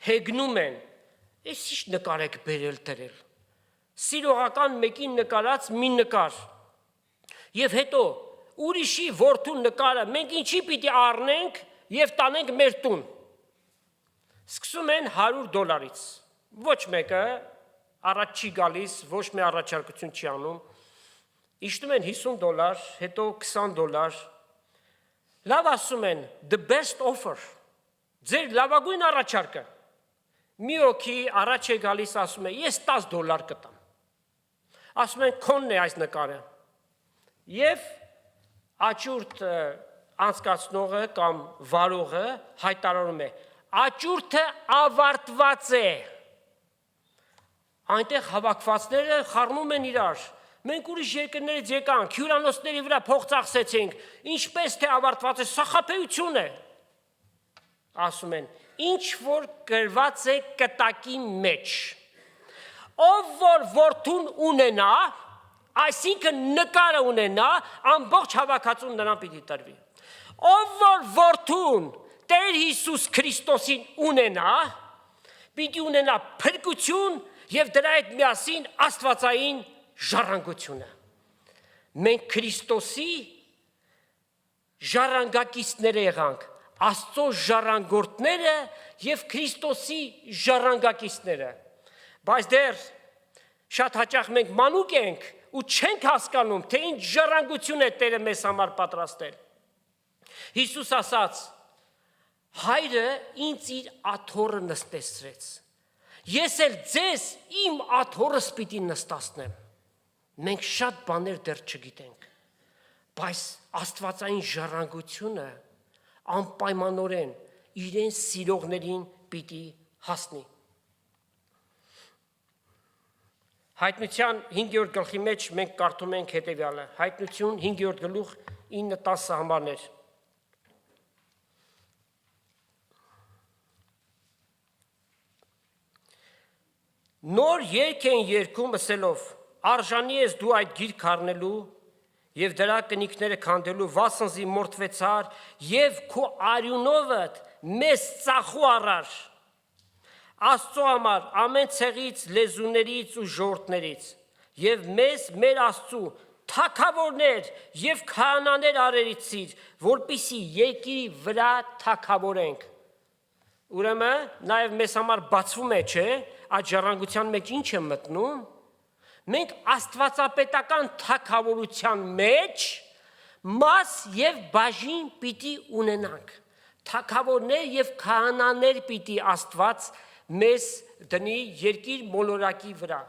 հեգնում են, ես ինչ նկար եք բերել տրել, սիրողական մեկին նկարած մի նկար, և հետո ուրիշի որդու նկարը մենք ինչի պիտի առնենք և տանենք մեր տուն, սկսում են $100, ոչ մեկը առաջ չի գալիս, ոչ մի առաջարկություն չի անում, իջնում են $50, հետո $20, լավ ասում են, the best offer, ձեր լավագույն առաջարկը, մի օքի առաջ է գալիս ասում է, ես $10 կտամ, ասում են քոնն է այս նկարը, և աճուրդ անցկացնողը կամ վարողը հայտարարում է, աճուրդը ավարտված է, այնտեղ հավաքվածները խառնում են իրար, մենք ուրիշ երկրներից եկանք, հյուրանոցների վրա փող ծախսեցինք, ինչպես թե ավարտված է, սա խաբեություն է, ասում են, ինչ որ գրված է կտակի մեջ, ով որ որդուն ունենա, այսինքն նկարը ունենա, ամբողջ հավաքածուն նրան պիտի տրվի, ով որ որդուն Տեր Հիսուս Քրիստոսին ունենա, պիտի ունենա փրկություն և դրա հետ միասին աստվածային ժառանգությունը։ Մենք Քրիստոսի ժառանգակիցները եղանք, Աստծո ժառանգորդները և Քրիստոսի ժառանգակիցները, բայց դեռ շատ հաճախ մենք մանուկ ենք ու չենք հասկանում, թե ինչ ժառանգություն է Տերը մեզ համար պատրաստել։ Հիսուս ասաց, հայրը ինձ իր աթոռը նստեցրեց, ես էլ ձեզ իմ աթոռս պիտի նստացնեմ, մենք շատ բաներ դեռ չգիտենք, բայց աստվածային ժառանգությունը անպայմանորեն իրեն սիրողներին պիտի հասնի։ Հայտնության 5-րդ գլխի մեջ մենք կարդում ենք հետևյալը, Հայտնություն 5-րդ գլուխ 9-10 համարներ։ Նոր երգ են երգում ասելով, արժանի ես դու այդ գիրք առնելու և դրա կնիքները քանդելու, վասնզի մորթվեցար և քո արյունովդ մեզ ծախու առար, Աստծո համար ամեն ցեղից, լեզուներից ու ժողովուրդներից և մեզ մեր Աստծու թագավորներ և քահանաներ արարեցիր, որպեսզի երկրի վրա թագավորենք։ Ուրեմն նաև մեզ համար բացվում է, չէ, այդ ժառանգության մեջ ինչ է մտնում, մենք աստվածապետական թագավորության մեջ մաս և բաժին պիտի ունենանք, թագավորներ և քահանաներ պիտի Աստված մեզ դնի երկիր մոլորակի վրա։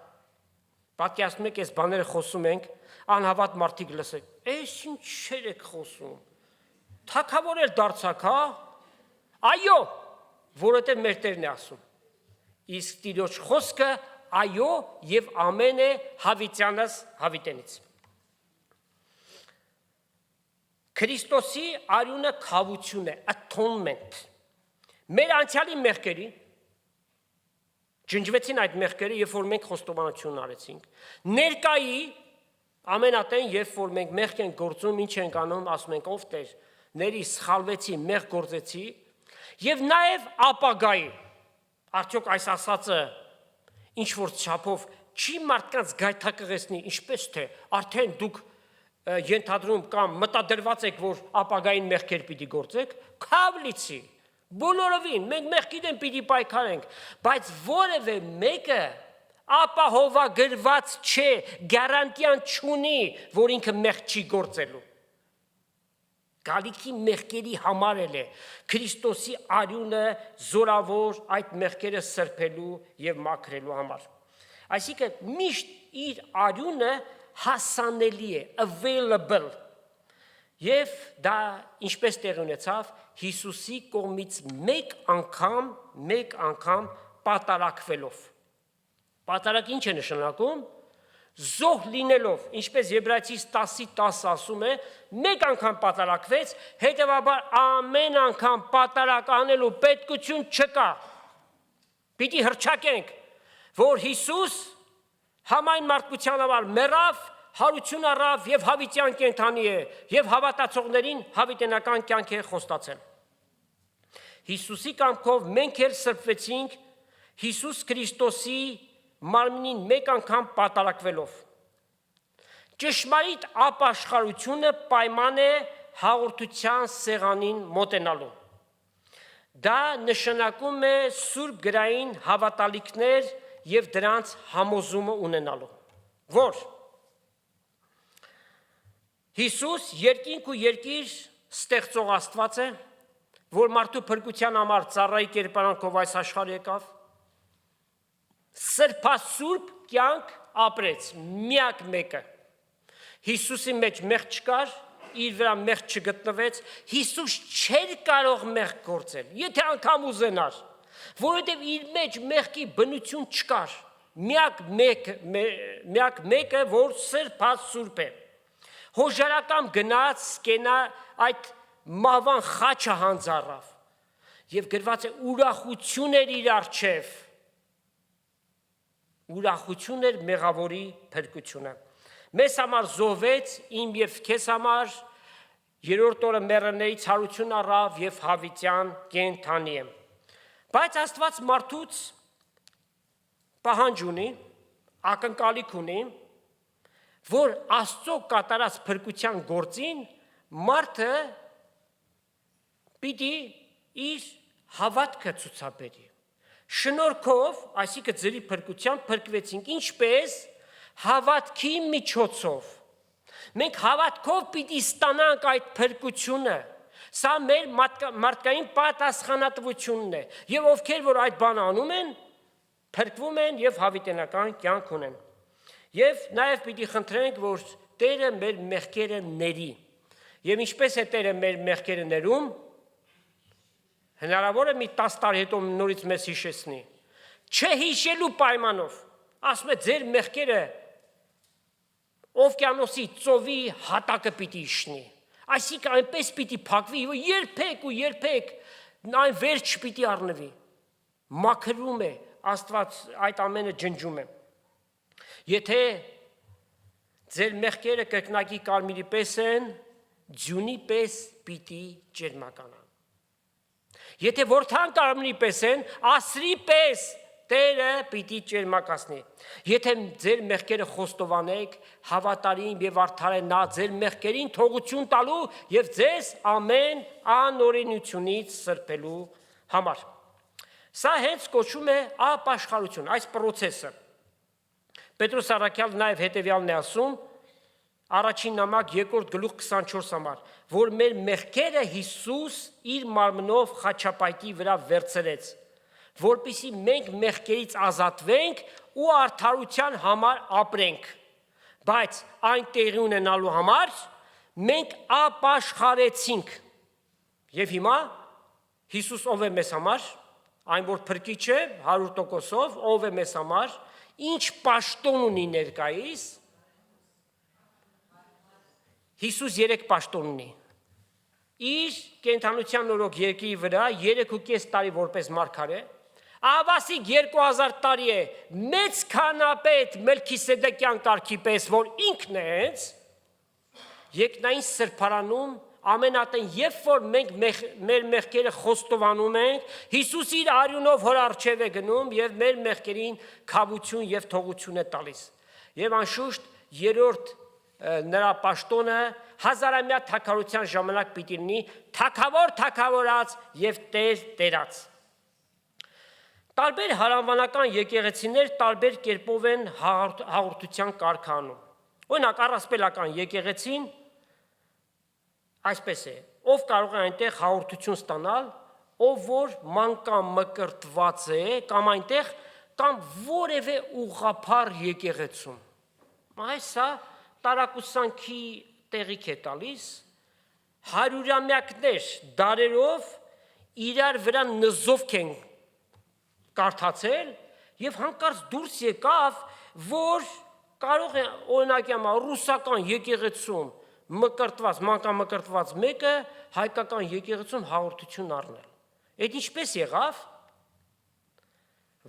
Պատկերացնում եք, այս բաները խոսում ենք, անհավատ մարդիկ լսեք, այս ինչեր եք խոսում, թագավոր էլ դարձաք, հա, այո, որովհետև մեր Տերն է ասում, իսկ Տիրոջ խոսքը այո և ամեն է հավիտյանս հավիտենից։ Քրիստոսի արյունը քավություն է, atonement։ Մեր անցյալի մեղքերի, ջնջվեցին այդ մեղքերը, երբ որ մենք խոստովանություն արեցինք, ներկայի ամենատեն, երբ որ մենք մեղք ենք գործում, ինչ ենք անում, ասում ենք, ով Տեր, ների սխալվեցի, մեղք գործեցի, և նաև ապագայի, արդյոք այս ասածը ինչ-որ չափով չի մարդկանց գայթակղեցնի, ինչպես թե, արդեն դուք ենթադրում կամ մտադրված եք, որ ապագային մեղքեր պիտի գործեք, քավ լիցի, բոլորովին, մենք մեղքի դեմ պիտի պայքարենք, բայց որևէ մեկը ապահովագրված չէ, գարանտիան չունի, որ ինքը մեղք չի գործելու։ Գալիքի մեղքերի համար էլ է Քրիստոսի արյունը զորավոր այդ մեղքերը սրբելու և մաքրելու համար։ Այսինքն միշտ իր արյունը հասանելի է, available, և դա ինչպես տեղ ունեցավ, Հիսուսի կողմից մեկ անգամ պատարակվելով։ Պատարակ ինչ է նշանակում, զոհ լինելով, ինչպես Եբրայեցիս 10:10 ասում է, մեկ անգամ պատարակվեց, հետևաբար ամեն անգամ պատարակ անելու պետքություն չկա։ Պիտի հռչակենք, որ Հիսուս համայն մարդկության համար մեռավ, հարություն առավ և հավիտյան կենդանի է, և հավատացողներին հավիտենական կյանք է խոստացել։ Հիսուսի կամքով մենք էլ սրբվեցինք Հիսուս Քրիստոսի մարմնին մեկ անգամ պատարակվելով։ Ճշմարիտ ապաշխարությունը պայման է հաղորդության սեղանին մոտենալու։ Դա նշանակում է սուրբ գրային հավատալիքներ և դրանց համոզումը ունենալու, որ Հիսուս երկինք ու երկիր ստեղծող Աստված է, որ մարդու փրկության համար ծառայի կերպարանքով այս աշխարհ եկավ, սրբասուրբ կյանք ապրեց, միակ մեկը։ Հիսուսի մեջ մեղք չկար, իր վրա մեղք չգտնվեց, Հիսուս չէր կարող մեղք գործել, եթե անգամ ուզենար, որովհետև իր մեջ մեղքի բնություն չկար, միակ մեկը, որ սրբասուրբ է։ Հոժարակամ գնաց, կենա այդ մահվան խաչը հանձառավ և գրված է ուրախություն էր իր առջև, ուրախություն էր մեղավորի փրկությունը։ Մեզ համար զոհվեց, իմ և քեզ համար, երրորդ օրը մեռելներից հարություն առավ և հավիտյան կենդանի է։ Բայց Աստված մարդուց պահանջ ունի, ակնկալիք ունի, որ Աստծո կատարած փրկության գործին մարդը պիտի իր հավատքը ցուցաբերի։ Շնորհքով, այսինքն ձերի փրկությամբ փրկվեցինք, ինչպես հավատքի միջոցով։ Մենք հավատքով պիտի ստանանք այդ փրկությունը։ Սա մեր մարդկային պատասխանատվությունն է։ Եվ ովքեր որ այդ բանը անում են, փրկվում են և հավիտենական կյանք ունեն։ Եվ նաև պիտի խնդրենք, որ Տերը մեր մեղքերը ների։ Եվ ինչպես է Տերը մեր մեղքերը ներում, հնարավոր է մի 10 տարի հետո նորից մեզ հիշեցնի։ Չհիշելու պայմանով, ասում է ձեր մեղքերը օվկիանոսի ծովի հատակը պիտի իջնի։ Այսինքն այնպես պիտի փակվի, երբեք ու երբեք այն վեր չպիտի առնվի։ Մաքրում է, Աստված այդ ամենը ջնջում է։ Եթե ձեր մեղքերը կրկնակի կարմիրի պես են, ձյունի պես պիտի ջերմականան։ Եթե որթան կարմիրի պես են, ասրի պես Տերը պիտի ջերմակացնի։ Եթե ձեր մեղքերը խոստովանեք, հավատարիմ և արդար է նա ձեր մեղքերին թողություն տալու և ձեզ ամեն անօրենությունից սրբելու համար։ Սա հենց կոչվում է ապաշխարություն, այս պրոցեսը։ Պետրոս առաքյալը նաև հետևյալն է ասում, առաջին նամակ 2 գլուխ 24 համար, որ մեր մեղքերը Հիսուս իր մարմնով խաչապայտի վրա վերցրեց, որպեսզի մենք մեղքերից ազատվենք ու արդարության համար ապրենք։ Բայց այն տեղի ունենալու համար մենք ապաշխարեցինք։ Եվ հիմա Հիսուս ով է մեզ համար, այն որ փրկիչ է 100%-ով, ով է մեզ համար, ինչ պաշտոն ունի ներկայիս։ Հիսուս 3 պաշտոն ունի։ Իր կենդանության օրոք երկրի վրա 3.5 տարի որպես մարգարե, ավասիկ 2000 տարի է մեծ քանապետ Մելքիսեդեկյան կարգի պես, որ ինքն է հենց, երկնային սրբարանում ամենատեն, երբ որ մենք մեր մեղքերը խոստովանում ենք, Հիսուս իր արյունով հոր առջև է գնում եւ մեր մեղքերին քավություն եւ թողություն է տալիս։ Եվ անշուշտ երրորդ նրա պաշտոնը հազարամյա թագավորության ժամանակ պիտի լինի թագավոր թագավորած եւ տեր տերած։ Տարբեր հարանվանական եկեղեցիներ տարբեր կերպով են հաղորդության կարգանում։ Օրինակ առասպելական եկեղեցին այսպես է, ով կարող է այնտեղ հաղորդություն ստանալ, ով որ մանկամ մկրտված է, կամ այնտեղ, կամ որևէ ուղղափառ եկեղեցում։ Այսա տարակուսանքի տեղիք է տալիս, հարյուրամյակներ դարերով իրար վրա նզովք են կարդացել եւ հանկարծ դուրս եկավ, որ կարող է օրինակյամ ռուսական եկեղեցում մկրտված, մանկամկրտված մեկը հայկական եկեղեցում հաղորդություն առնել։ Այդ ինչպես եղավ,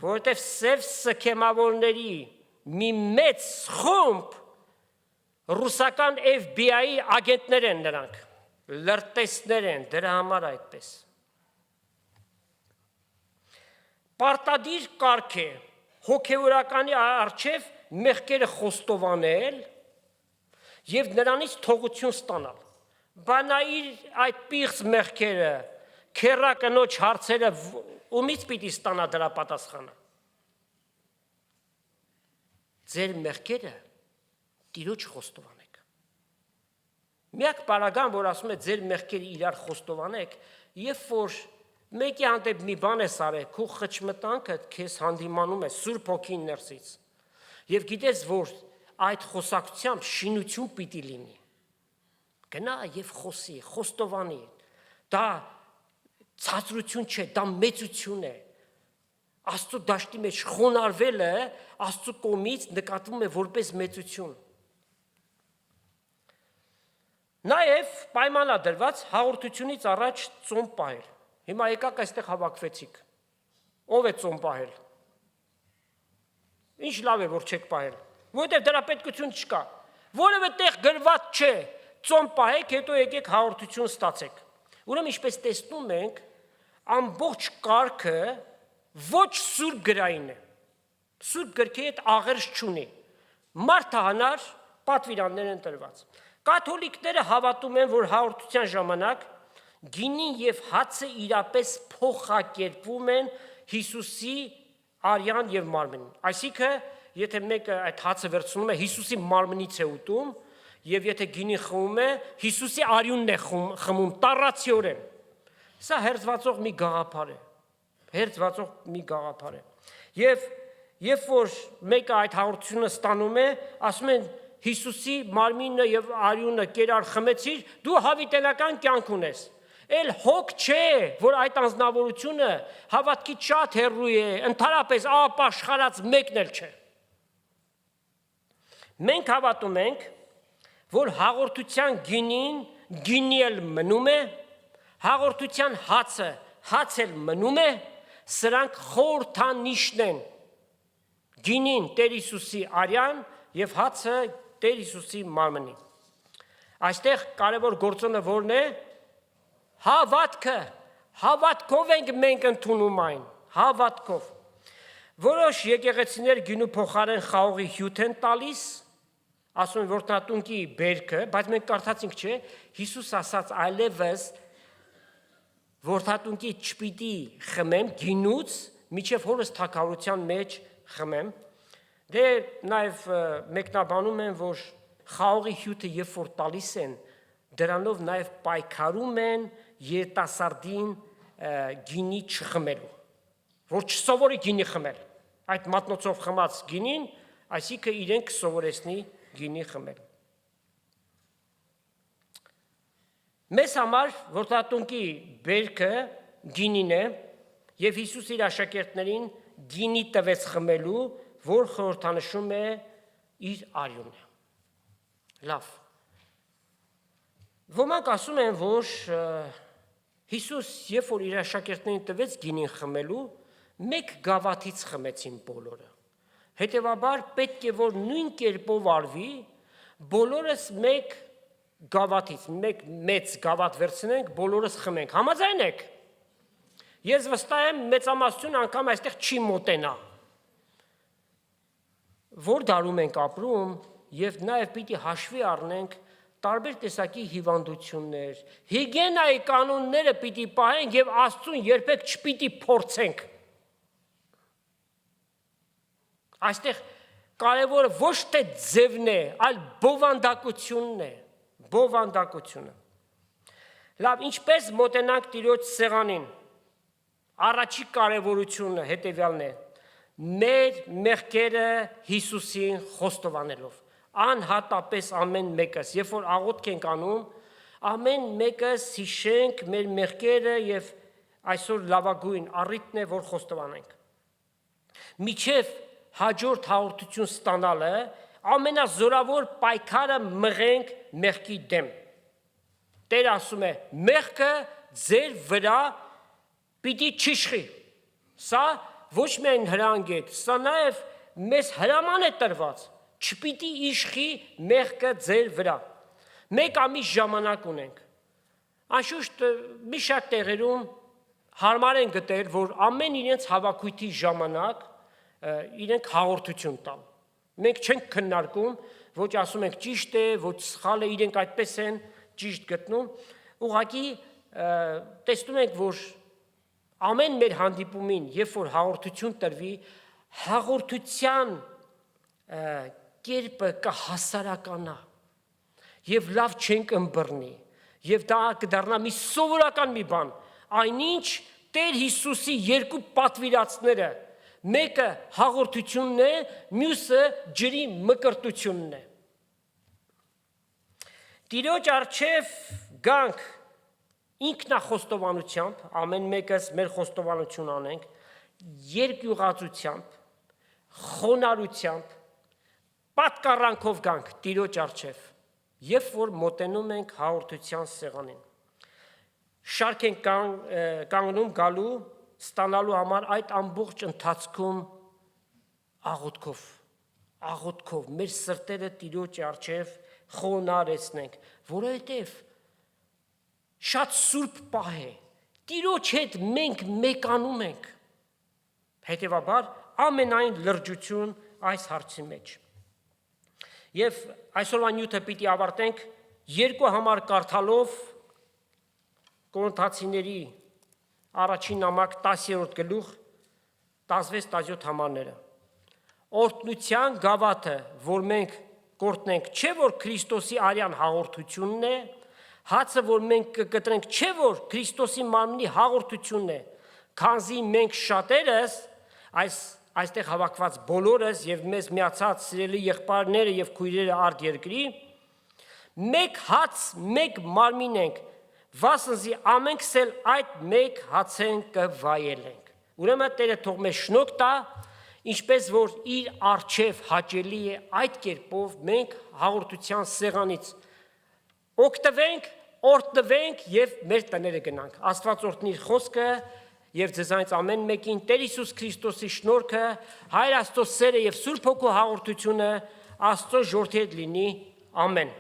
որովհետև սև սքեմավորների մի մեծ խումբ ռուսական FBI ագենտներ են նրանք, լրտեսներ են, դրա համար այդպես։ Պարտադիր կարգ է հոգևորականի առջև մեղքերը խոստովանել եւ նրանից թողություն ստանալ։ Բանայիր այդ պիղծ մեղքերը, քերակնոջ հարցերը ումից պիտի ստանա դրա պատասխանը։ Ձեր մեղքերը Տիրոջ խոստովանեք։ Միակ բանական, որ ասում է ձեր մեղքերը իրար խոստովանեք, երբ որ մեկի հանդեպ մի բան ես արել, քո խճմտանքը քեզ հանդիմանում է Սուրբ Հոգին ներսից։ Եվ գիտես, որ այդ խոսակցությամբ շինություն պիտի լինի։ Գնա եւ խոսի, խոստովանի։ Դա ցածրություն չէ, դա մեծություն է։ Աստծո դաշտի մեջ խոնարհվելը Աստծո կողմից նկատվում է որպես մեծություն։ Նաև պայմանադրված հաղորդությունից առաջ ծոմ պահել։ Հիմա եկաք այստեղ հավաքվեցիք։ Ով է ծոմ պահել։ Ինչ լավ է, որ չեք պահել, որովհետև դրա պետքություն չկա։ Որևէ տեղ գրված չէ, ծոմ պահեք, հետո եկեք հաղորդություն ստացեք։ Ուրեմն ինչպես տեսնում ենք, ամբողջ կարգը ոչ սուրբ գրային է։ Սուրբ գրքի հետ աղերս չունի։ Մարդահանար պատվիրաններ են տրված։ Կաթոլիկները հավատում են, որ հաղորդության ժամանակ գինին եւ հացը իրապես փոխակերպվում են Հիսուսի արյան եւ մարմնին։ Այսինքն, եթե մեկը այդ հացը վերցնում է, Հիսուսի մարմնից է ուտում, եւ եթե գինի խմում է, Հիսուսի արյունն է խմում տառացիորեն։ Սա հերձվածող մի գաղափար է։ Հերձվածող մի գաղափար է։ Եվ երբ որ մեկը այդ հաղորդությունը ստանում է, ասում են Հիսուսի մարմինը եւ արյունը կերար խմեցիր, դու հավիտենական կյանք ունես։ Էլ հոգ չէ, որ այդ անձնավորությունը հավատքի շատ հեռու է, ընդհանրապես ապաշխարած մեկն էլ չէ։ Մենք հավատում ենք, որ հաղորդության գինին գինի էլ մնում է, հաղորդության հացը հաց էլ մնում է, սրանք խորհրդանիշն են։ Գինին Տեր Հիսուսի արյան եւ հացը Տեր Հիսուսի մարմնի։ Այստեղ կարևոր գործոնը որն է։ Հավատքը, հավատքով ենք մենք ընդունում այն, հավատքով։ Որոշ եկեղեցիներ գինու փոխարեն խաղողի հյութ են տալիս, ասում են որդնատունկի բերքը, բայց մենք կարդացինք, չէ, Հիսուս ասաց այլևս որդնատունկի չպիտի խմեմ գինուց, մինչև հորս թագավորության մեջ խմեմ։ Դե նաև մեկնաբանում են, որ խաղողի հյութը երբ որ տալիս են, դրանով նաև պայքարում են երիտասարդին գինի չխմելու, որ չսովորի գինի խմել։ Այդ մատնոցով խմած գինին, այսինքն իրենք սովորեցնի գինի խմել։ Մեզ համար որդատունկի բերքը գինին է, եւ Հիսուս իր աշակերտներին գինի տվեց խմելու, որ խորհրդանշում է իր արյունը։ Լավ։ Ոմանք ասում են, որ Հիսուս, երբ որ իր աշակերտներին տվեց գինին խմելու, մեկ գավաթից խմեցին բոլորը։ Հետևաբար պետք է որ նույն կերպով արվի, բոլորս մեկ գավաթից, մեկ մեծ գավաթ վերցնենք, բոլորս խմենք։ Համաձայն եք։ Ես վստահ եմ մեծամասնություն անգամ այստեղ չի մոտենա։ Որ դարում ենք ապրում եւ նաեւ պիտի հաշվի առնենք տարբեր տեսակի հիվանդություններ, հիգիենայի կանոնները պիտի պահենք եւ Աստծուն երբեք չպիտի փորձենք։ Այստեղ կարևորը ոչ թե ձևն է, այլ բովանդակությունն է, բովանդակությունը։ Լավ, ինչպես մոտենանք Տիրոջ սեղանին։ Առաջի կարևորությունը հետևյալն է. մեր մեղքերը Հիսուսին խոստովանելով, անհատապես ամեն մեկս, երբ որ աղոթք ենք անում, ամեն մեկս հիշենք մեր մեղքերը եւ այսօր լավագույն առիթն է, որ խոստովանենք։ Միջև հաջորդ հաղորդություն ստանալը ամենազորավոր պայքարը մղենք մեղքի դեմ։ Տեր ասում է, մեղքը ձեր վրա պիտի չիշխի։ Սա ոչ միայն հրանք է, սա նաև մեզ հրաման է տրված, չպիտի իշխի մեղքը ձեր վրա։ Մեկ ամիս ժամանակ ունենք։ Անշուշտ մի շարք տեղերում հարմար են գտել, որ ամեն իրենց հավաքույթի ժամանակ իրենք հաղորդություն տան։ Մենք չենք քննարկում, ոչ ասում ենք ճիշտ է, ոչ սխալ է, իրենք այդպես են ճիշտ գտնում։ Ուղղակի տեսնում ենք, որ ամեն մեր հանդիպումին, երբ որ հաղորդություն տրվի, հաղորդության կերպը կհասարականա եւ լավ չենք ըմբռնի եւ դա կդառնա մի սովորական մի բան, այնինչ Տեր Հիսուսի երկու պատվիրածները, մեկը հաղորդությունն է, մյուսը ջրի մկրտությունն է։ Տիրոջ առջև գանք ինքնախոստովանությամբ, ամեն մեկս մեր խոստովանություն անենք, երկյուղածությամբ, խոնարհությամբ, պատկառանքով գանք Տիրոջ առջև, երբ որ մոտենում ենք հաղորդության սեղանին։ Շարք ենք կանգնում գալու, ստանալու համար այդ ամբողջ ընթացքում աղոթքով, մեր սրտերը Տիրոջ առջև խոնարհեցնենք, որովհետև շատ սուրբ պահ է, Տիրոջ հետ մենք մեկանում ենք, հետևաբար ամենայն լրջություն այս հարցի մեջ։ Եվ այսօրվա նյութը պիտի ավարտենք երկու համար կարդալով Կորինթացիների առաջին նամակ 10-րդ գլուխ 16-17 համարները։ Օրհնության գավաթը, որ մենք կորտնենք, չէ որ Քրիստոսի արյան հաղորդությունն է, հացը, որ մենք կկտրենք, չէ որ Քրիստոսի մարմնի հաղորդությունն է, քանզի մենք շատերս, այստեղ հավաքված բոլորս եւ մեզ միացած սիրելի եղբայրները եւ քույրերը արդ երկրի, մեկ հաց, մեկ մարմին ենք, վասնզի ամենքս էլ այդ մեկ հացեն կվայելենք։ Ուրեմն Տերը թող մեզ շնորհ տա, ինչպես որ իր առջև հաճելի է այդ կերպով մենք հաղորդության սեղանից օգտվենք, օրհնվենք եւ մեր տները գնանք։ Աստված օրհնի խոսքը եւ ձեզանից ամեն մեկին Տեր Հիսուս Քրիստոսի շնորհքը, Հայր Աստծո սերը եւ Սուրբ Հոգու հաղորդությունը Աստծո ժողովրդի հետ լինի։ Ամեն։